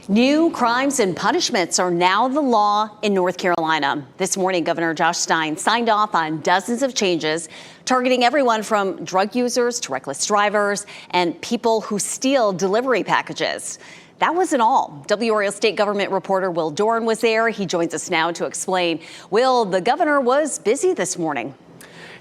New crimes and punishments are now the law in North Carolina. This morning, Governor Stein signed off on dozens of changes targeting everyone from drug users to reckless drivers and people who steal delivery packages. That wasn't all. WRAL state government reporter Will Doran was there. He joins us now to explain. Will, the governor was busy this morning.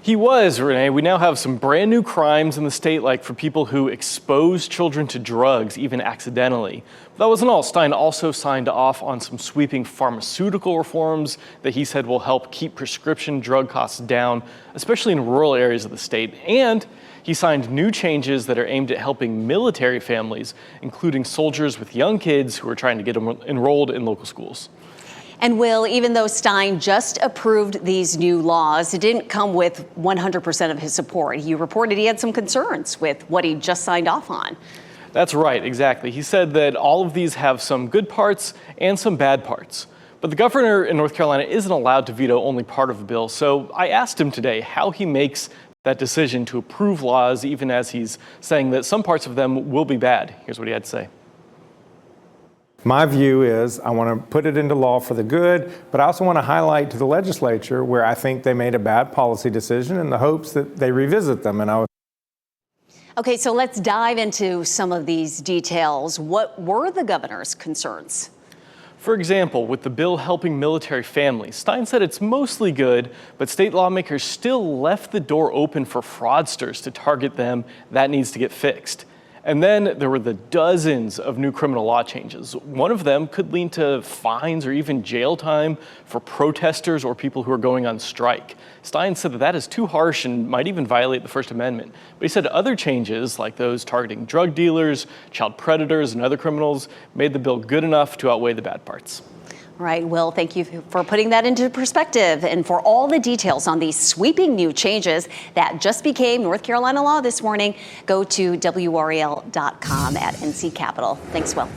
He was, Renee. We now have some brand new crimes in the state, like for people who expose children to drugs, even accidentally. But that wasn't all. Stein also signed off on some sweeping pharmaceutical reforms that he said will help keep prescription drug costs down, especially in rural areas of the state. And he signed new changes that are aimed at helping military families, including soldiers with young kids who are trying to get enrolled in local schools. And Will, even though Stein just approved these new laws, it didn't come with 100% of his support. He reported he had some concerns with what he just signed off on. That's right, exactly. He said that all of these have some good parts and some bad parts. But the governor in North Carolina isn't allowed to veto only part of a bill. So I asked him today how he makes that decision to approve laws, even as he's saying that some parts of them will be bad. Here's what he had to say. My view is I want to put it into law for the good, but I also want to highlight to the legislature where I think they made a bad policy decision in the hopes that they revisit them. Okay, so let's dive into some of these details. What were the governor's concerns? For example, with the bill helping military families, Stein said it's mostly good, but state lawmakers still left the door open for fraudsters to target them. That needs to get fixed. And then there were the dozens of new criminal law changes. One of them could lead to fines or even jail time for protesters or people who are going on strike. Stein said that that is too harsh and might even violate the First Amendment. But he said other changes, like those targeting drug dealers, child predators, and other criminals, made the bill good enough to outweigh the bad parts. All right, Will, thank you for putting that into perspective. And for all the details on these sweeping new changes that just became North Carolina law this morning, go to WRAL.com at NC Capitol. Thanks, Will.